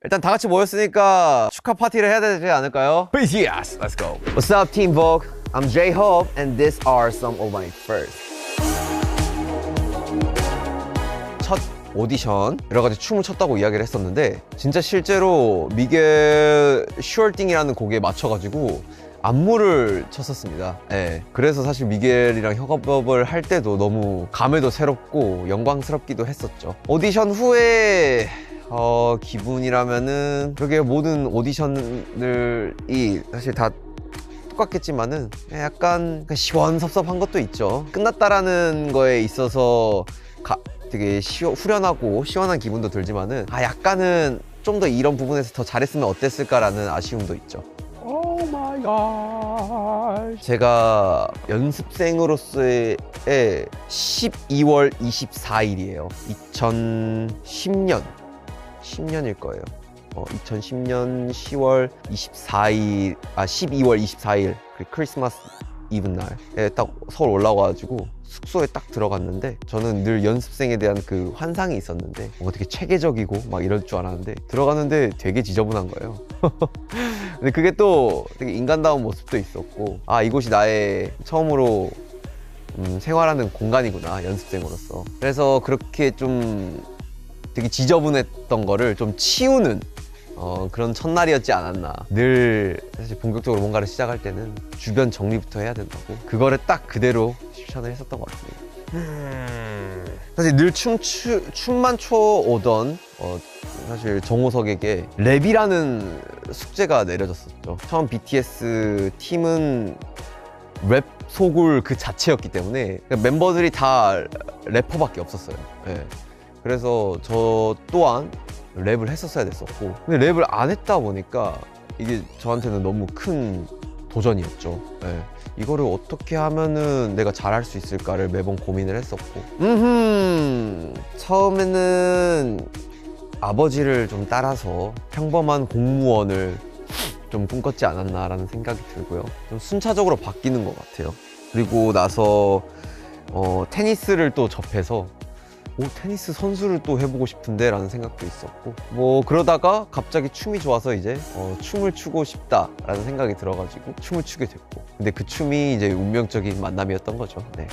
일단 다 같이 모였으니까 축하 파티를 해야 되지 않을까요? Yes, let's go. What's up, Team Vogue? I'm J-Hope, and these are some of my first. 첫 오디션 여러 가지 춤을 췄다고 이야기를 했었는데 진짜 실제로 미겔 슈얼띵이라는 곡에 맞춰가지고 안무를 췄었습니다. 네. 그래서 사실 미겔이랑 협업을 할 때도 너무 감회도 새롭고 영광스럽기도 했었죠. 오디션 후에 기분이라면은 그게 모든 오디션들이 사실 다 똑같겠지만은 약간 시원섭섭한 것도 있죠. 끝났다라는 거에 있어서 되게 후련하고 시원한 기분도 들지만은 약간은 좀 더 이런 부분에서 더 잘했으면 어땠을까라는 아쉬움도 있죠. Oh my god. 제가 연습생으로서의 12월 24일이에요 2010년일 거예요. 2010년 10월 24일, 12월 24일, 크리스마스 이브 날에 딱 서울 올라와가지고 숙소에 딱 들어갔는데 저는 늘 연습생에 대한 그 환상이 있었는데 뭔가 되게 체계적이고 막 이럴 줄 알았는데 들어갔는데 되게 지저분한 거예요. 근데 그게 또 되게 인간다운 모습도 있었고 이곳이 나의 처음으로 생활하는 공간이구나, 연습생으로서. 그래서 그렇게 좀 되게 지저분했던 거를 좀 치우는 그런 첫날이었지 않았나. 늘 사실 본격적으로 뭔가를 시작할 때는 주변 정리부터 해야 된다고 그거를 딱 그대로 실천을 했었던 것 같습니다. 사실 늘 춤만 춰오던 사실 정호석에게 랩이라는 숙제가 내려졌었죠. 처음 BTS 팀은 랩 소굴 그 자체였기 때문에 멤버들이 다 래퍼밖에 없었어요. 네. 그래서 저 또한 랩을 했었어야 됐었고, 근데 랩을 안 했다 보니까 이게 저한테는 너무 큰 도전이었죠. 네. 이거를 어떻게 하면은 내가 잘할 수 있을까를 매번 고민을 했었고, 처음에는 아버지를 좀 따라서 평범한 공무원을 좀 꿈꿨지 않았나라는 생각이 들고요. 좀 순차적으로 바뀌는 것 같아요. 그리고 나서 테니스를 또 접해서 테니스 선수를 또 해보고 싶은데 라는 생각도 있었고, 그러다가 갑자기 춤이 좋아서 이제 춤을 추고 싶다 라는 생각이 들어가지고 춤을 추게 됐고, 근데 그 춤이 이제 운명적인 만남이었던 거죠. 네.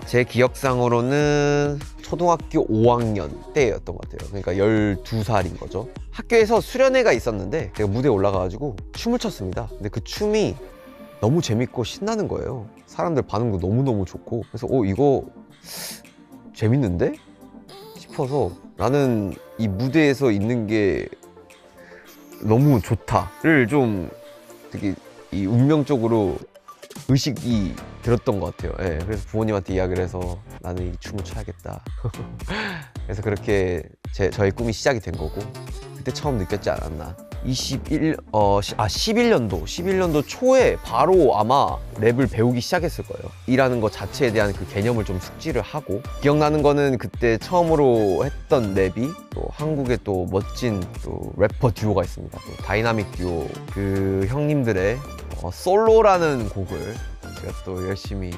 제 기억상으로는 초등학교 5학년 때였던 것 같아요. 그러니까 12살인 거죠. 학교에서 수련회가 있었는데 제가 무대에 올라가가지고 춤을 췄습니다. 근데 그 춤이 너무 재밌고 신나는 거예요. 사람들 반응도 너무너무 좋고, 그래서 이거 재밌는데? 싶어서 나는 이 무대에서 있는 게 너무 좋다를 좀 되게 이 운명적으로 의식이 들었던 것 같아요. 네, 그래서 부모님한테 이야기를 해서 나는 이 춤을 춰야겠다. 그래서 그렇게 저의 꿈이 시작이 된 거고, 그때 처음 느꼈지 않았나. 11년도 초에 바로 아마 랩을 배우기 시작했을 거예요. 일하는 것 자체에 대한 그 개념을 좀 숙지를 하고, 기억나는 거는 그때 처음으로 했던 랩이 또 한국에 또 멋진 또 래퍼 듀오가 있습니다. 또 다이나믹 듀오, 그 형님들의 솔로라는 곡을 제가 또 열심히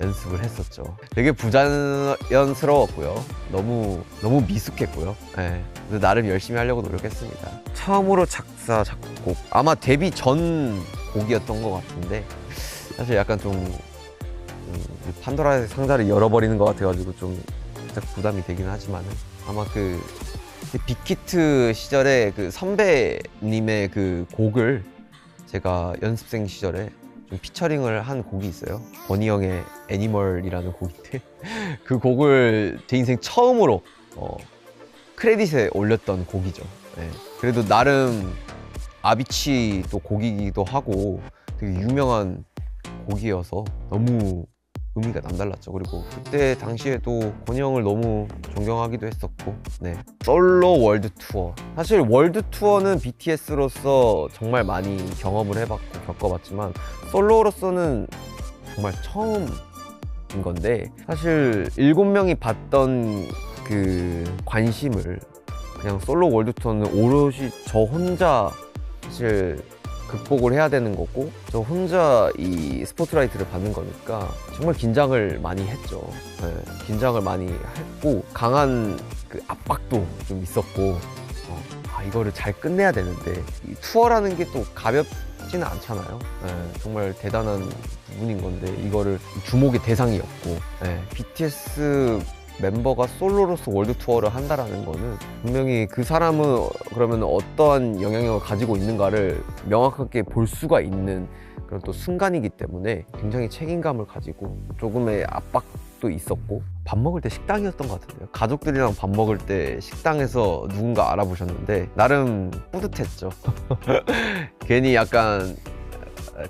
연습을 했었죠. 되게 부자연스러웠고요. 너무 미숙했고요. 네. 근데 나름 열심히 하려고 노력했습니다. 처음으로 작사, 작곡, 아마 데뷔 전 곡이었던 것 같은데, 사실 약간 좀 판도라의 상자를 열어버리는 것 같아가지고 좀 살짝 부담이 되긴 하지만은, 아마 그 빅히트 시절에 그 선배님의 그 곡을 제가 연습생 시절에 좀 피처링을 한 곡이 있어요. 버니 형의 애니멀이라는 곡인데 그 곡을 제 인생 처음으로 크레딧에 올렸던 곡이죠. 네. 그래도 나름 아비치 또 곡이기도 하고 되게 유명한 곡이어서 너무 의미가 남달랐죠. 그리고 그때 당시에도 권희 형을 너무 존경하기도 했었고, 네. 솔로 월드 투어. 사실 월드 투어는 BTS로서 정말 많이 경험을 해봤고 겪어봤지만, 솔로로서는 정말 처음인 건데, 사실 7명이 받던 그 관심을 그냥 솔로 월드 투어는 오롯이 저 혼자 사실 극복을 해야 되는 거고, 저 혼자 이 스포트라이트를 받는 거니까 정말 긴장을 많이 했죠. 네, 긴장을 많이 했고, 강한 그 압박도 좀 있었고, 이거를 잘 끝내야 되는데 이 투어라는 게 또 가볍지는 않잖아요. 정말 대단한 부분인 건데 이거를 주목의 대상이었고 BTS 멤버가 솔로로서 월드 투어를 한다라는 거는 분명히 그 사람은 그러면 어떠한 영향력을 가지고 있는가를 명확하게 볼 수가 있는 그런 또 순간이기 때문에 굉장히 책임감을 가지고 조금의 압박도 있었고, 밥 먹을 때 식당이었던 것 같은데요. 가족들이랑 밥 먹을 때 식당에서 누군가 알아보셨는데 나름 뿌듯했죠. 괜히 약간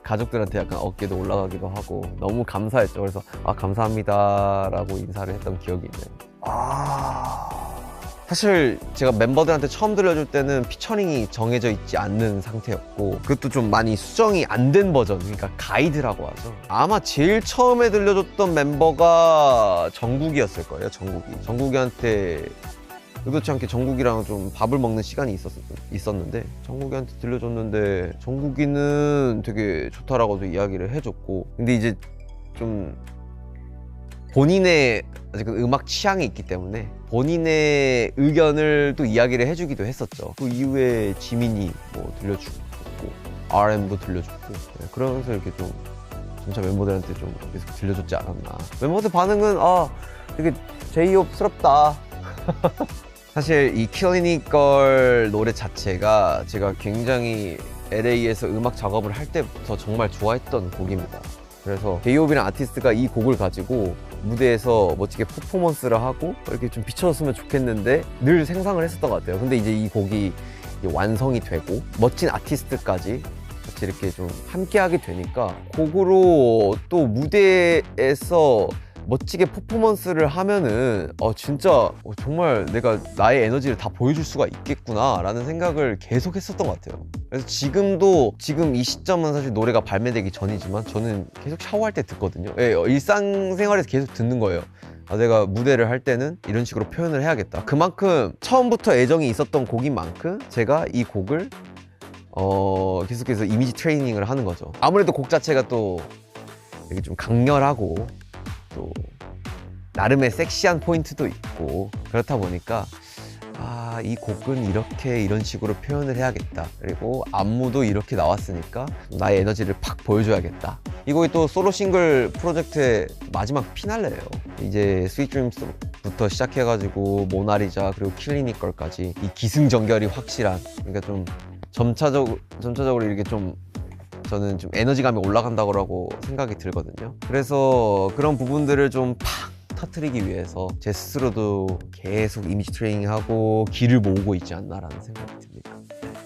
가족들한테 약간 어깨도 올라가기도 하고 너무 감사했죠. 그래서 감사합니다 라고 인사를 했던 기억이 있네요. 사실 제가 멤버들한테 처음 들려줄 때는 피처링이 정해져 있지 않는 상태였고, 그것도 좀 많이 수정이 안 된 버전, 그러니까 가이드라고 하죠. 아마 제일 처음에 들려줬던 멤버가 정국이었을 거예요. 정국이한테 의도치 않게 정국이랑 좀 밥을 먹는 시간이 있었는데 정국이한테 들려줬는데 정국이는 되게 좋다라고도 이야기를 해줬고, 근데 이제 좀 본인의 아직 음악 취향이 있기 때문에 본인의 의견을 또 이야기를 해주기도 했었죠. 그 이후에 지민이 뭐 들려주고 RM도 들려줬고, 그러면서 이렇게 좀 점차 멤버들한테 좀 계속 들려줬지 않았나. 멤버들 반응은 되게 제이홉스럽다. 사실 이 Killing It Girl 노래 자체가 제가 굉장히 LA에서 음악 작업을 할 때부터 정말 좋아했던 곡입니다. 그래서 제이홉이라는 아티스트가 이 곡을 가지고 무대에서 멋지게 퍼포먼스를 하고 이렇게 좀 비춰줬으면 좋겠는데 늘 생각을 했었던 것 같아요. 근데 이제 이 곡이 이제 완성이 되고 멋진 아티스트까지 같이 이렇게 좀 함께하게 되니까 곡으로 또 무대에서 멋지게 퍼포먼스를 하면은 진짜 정말 내가 나의 에너지를 다 보여줄 수가 있겠구나 라는 생각을 계속 했었던 것 같아요. 그래서 지금 이 시점은 사실 노래가 발매되기 전이지만 저는 계속 샤워할 때 듣거든요. 일상생활에서 계속 듣는 거예요. 내가 무대를 할 때는 이런 식으로 표현을 해야겠다. 그만큼 처음부터 애정이 있었던 곡인 만큼 제가 이 곡을 계속해서 이미지 트레이닝을 하는 거죠. 아무래도 곡 자체가 또 되게 좀 강렬하고 또 나름의 섹시한 포인트도 있고 그렇다 보니까 이 곡은 이런 식으로 표현을 해야겠다. 그리고 안무도 이렇게 나왔으니까 나의 에너지를 팍 보여줘야겠다. 이 곡이 또 솔로 싱글 프로젝트의 마지막 피날레예요. 이제 스윗 드림스부터 시작해가지고 모나리자 그리고 킬링 잇 걸까지 이 기승전결이 확실한, 그러니까 좀 점차적으로 이렇게 좀 저는 좀 에너지감이 올라간다고 생각이 들거든요. 그래서 그런 부분들을 좀 팍 터트리기 위해서 제 스스로도 계속 이미지 트레이닝하고 기를 모으고 있지 않나라는 생각이 듭니다.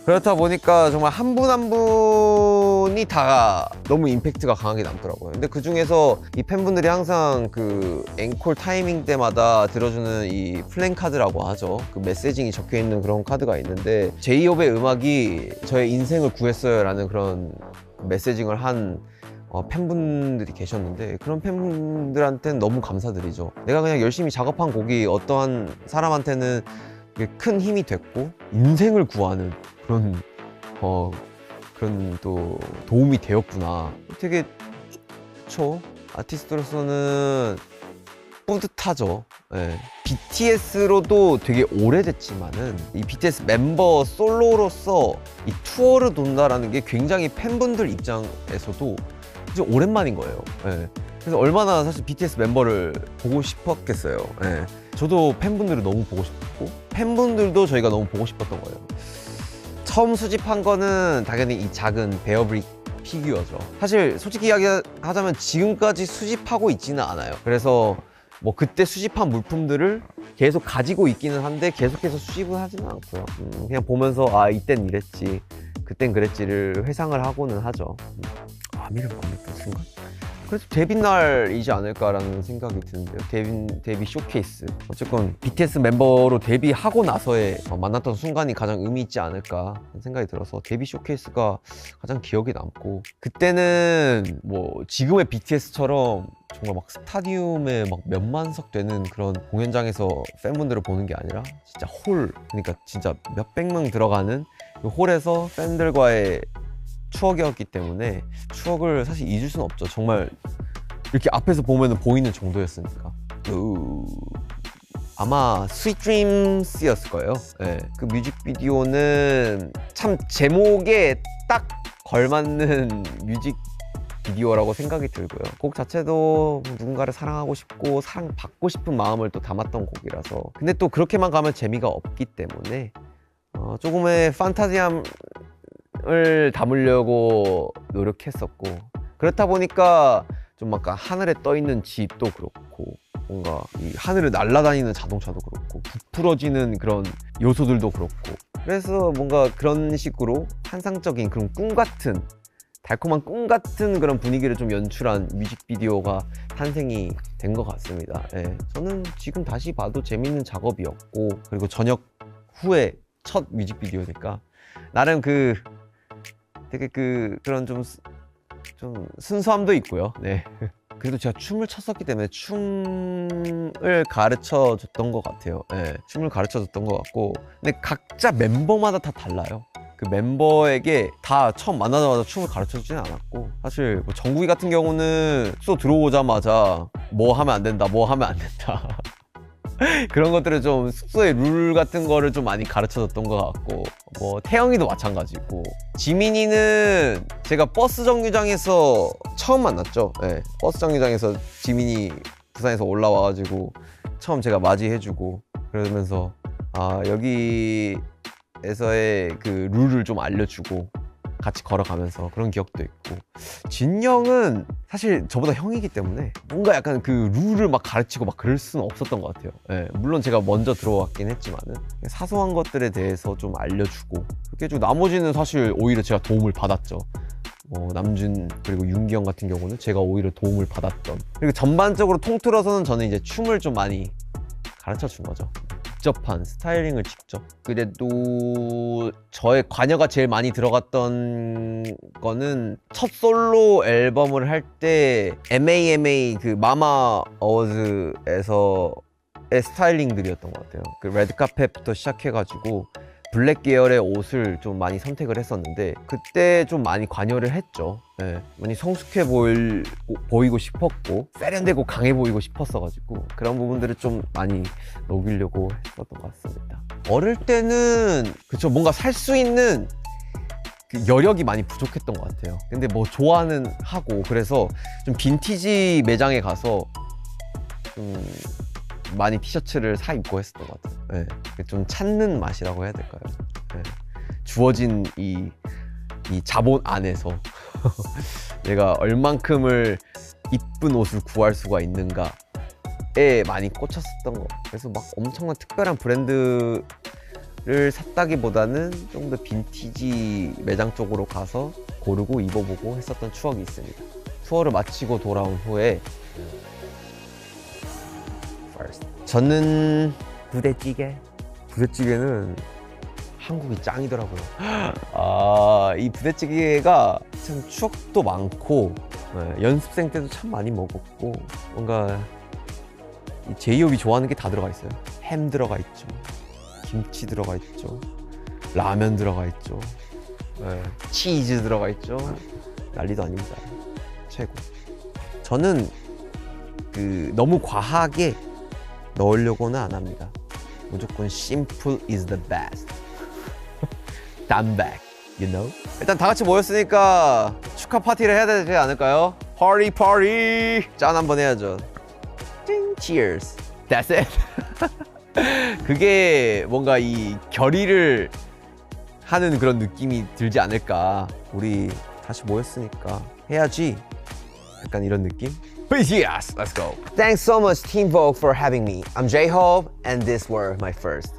그렇다 보니까 정말 한 분 한 분이 다 너무 임팩트가 강하게 남더라고요. 근데 그 중에서 이 팬분들이 항상 그 앵콜 타이밍 때마다 들어주는 이 플랜카드라고 하죠. 그 메시징이 적혀 있는 그런 카드가 있는데, 제이홉의 음악이 저의 인생을 구했어요 라는 그런 메시징을 한 팬분들이 계셨는데, 그런 팬분들한테는 너무 감사드리죠. 내가 그냥 열심히 작업한 곡이 어떠한 사람한테는 큰 힘이 됐고 인생을 구하는 그런 또 도움이 되었구나. 되게 그쵸, 아티스트로서는 뿌듯하죠. BTS로도 되게 오래됐지만은 이 BTS 멤버 솔로로서 이 투어를 돈다라는 게 굉장히 팬분들 입장에서도 이제 오랜만인 거예요. 그래서 얼마나 사실 BTS 멤버를 보고 싶었겠어요. 저도 팬분들을 너무 보고 싶었고 팬분들도 저희가 너무 보고 싶었던 거예요. 처음 수집한 거는 당연히 이 작은 베어브릭 피규어죠. 사실 솔직히 이야기하자면 지금까지 수집하고 있지는 않아요. 그래서 뭐 그때 수집한 물품들을 계속 가지고 있기는 한데 계속해서 수집은 하지는 않고요. 그냥 보면서 이땐 이랬지 그땐 그랬지를 회상을 하고는 하죠. 미를 뭡니까 순간? 그래서 데뷔 날이지 않을까라는 생각이 드는데요. 데뷔 쇼케이스. 어쨌건 BTS 멤버로 데뷔하고 나서의 만났던 순간이 가장 의미 있지 않을까 생각이 들어서 데뷔 쇼케이스가 가장 기억에 남고, 그때는 뭐 지금의 BTS처럼 정말 막 스타디움에 막 몇만석 되는 그런 공연장에서 팬분들을 보는 게 아니라 진짜 그러니까 진짜 몇백 명 들어가는 그 홀에서 팬들과의 추억이었기 때문에 추억을 사실 잊을 수는 없죠. 정말 이렇게 앞에서 보면 보이는 정도였으니까. 아마 Sweet Dreams였을 거예요. 네. 그 뮤직비디오는 참 제목에 딱 걸맞는 뮤직비디오라고 생각이 들고요. 곡 자체도 누군가를 사랑하고 싶고 사랑받고 싶은 마음을 또 담았던 곡이라서, 근데 또 그렇게만 가면 재미가 없기 때문에 조금의 판타지함을 담으려고 노력했었고, 그렇다 보니까 좀 약간 하늘에 떠 있는 집도 그렇고, 뭔가 이 하늘을 날아다니는 자동차도 그렇고, 부풀어지는 그런 요소들도 그렇고, 그래서 뭔가 그런 식으로 환상적인 그런 꿈 같은, 달콤한 꿈 같은 그런 분위기를 좀 연출한 뮤직비디오가 탄생이 된 것 같습니다. 예, 저는 지금 다시 봐도 재밌는 작업이었고, 그리고 저녁 후에 첫 뮤직비디오니까 나름 되게 그런 좀 순수함도 있고요. 네. 그래도 제가 춤을 췄었기 때문에 춤을 가르쳐 줬던 것 같아요. 네, 춤을 가르쳐 줬던 것 같고, 근데 각자 멤버마다 다 달라요. 그 멤버에게 다 처음 만나자마자 춤을 가르쳐 주진 않았고, 사실 뭐 정국이 같은 경우는 숙소 들어오자마자 뭐 하면 안 된다, 뭐 하면 안 된다 그런 것들을 좀 숙소의 룰 같은 거를 좀 많이 가르쳐 줬던 것 같고, 뭐 태영이도 마찬가지고, 지민이는 제가 버스 정류장에서 처음 만났죠. 네, 버스 정류장에서 지민이 부산에서 올라와가지고 처음 제가 맞이해주고, 그러면서 여기에서의 그 룰을 좀 알려주고 같이 걸어가면서 그런 기억도 있고, 진영은 사실 저보다 형이기 때문에 뭔가 약간 그 룰을 막 가르치고 막 그럴 수는 없었던 것 같아요. 예, 물론 제가 먼저 들어왔긴 했지만은 사소한 것들에 대해서 좀 알려주고 그렇게 해주고, 나머지는 사실 오히려 제가 도움을 받았죠. 남준 그리고 윤기 형 같은 경우는 제가 오히려 도움을 받았던, 그리고 전반적으로 통틀어서는 저는 이제 춤을 좀 많이 가르쳐 준 거죠. 직접한 스타일링을 직접. 그래도 저의 관여가 제일 많이 들어갔던 거는 첫 솔로 앨범을 할 때 MAMA 그 마마 어워즈에서의 스타일링들이었던 것 같아요. 그 레드카펫부터 시작해가지고 블랙 계열의 옷을 좀 많이 선택을 했었는데, 그때 좀 많이 관여를 했죠. 네, 많이 성숙해 보이고 싶었고 세련되고 강해 보이고 싶었어가지고 그런 부분들을 좀 많이 녹이려고 했었던 것 같습니다. 어릴 때는 그쵸, 뭔가 살 수 있는 그 여력이 많이 부족했던 것 같아요. 근데 뭐 좋아는 하고, 그래서 좀 빈티지 매장에 가서 좀 많이 티셔츠를 사 입고 했었던 것 같아요. 네, 좀 찾는 맛이라고 해야 될까요? 네, 주어진 이 자본 안에서 내가 얼만큼을 이쁜 옷을 구할 수가 있는가에 많이 꽂혔었던 것 같아요. 그래서 막 엄청난 특별한 브랜드를 샀다기보다는 좀 더 빈티지 매장 쪽으로 가서 고르고 입어보고 했었던 추억이 있습니다. 투어를 마치고 돌아온 후에 저는 부대찌개는 한국이 짱이더라고요. 이 부대찌개가 참 추억도 많고, 연습생 때도 참 많이 먹었고, 뭔가 제이홉이 좋아하는 게 다 들어가 있어요. 햄 들어가 있죠, 김치 들어가 있죠, 라면 들어가 있죠, 치즈 들어가 있죠. 난리도 아닙니다. 최고. 저는 너무 과하게 넣으려고는 안 합니다. 무조건 simple is the best. 단백, you know? 일단 다 같이 모였으니까 축하 파티를 해야 되지 않을까요? 파티! 짠 한번 해야죠. 띵, cheers. That's it. 그게 뭔가 이 결의를 하는 그런 느낌이 들지 않을까. 우리 다시 모였으니까 해야지. 약간 이런 느낌? Yes, let's go. Thanks so much, Team Vogue, for having me. I'm J-Hope, and these were my first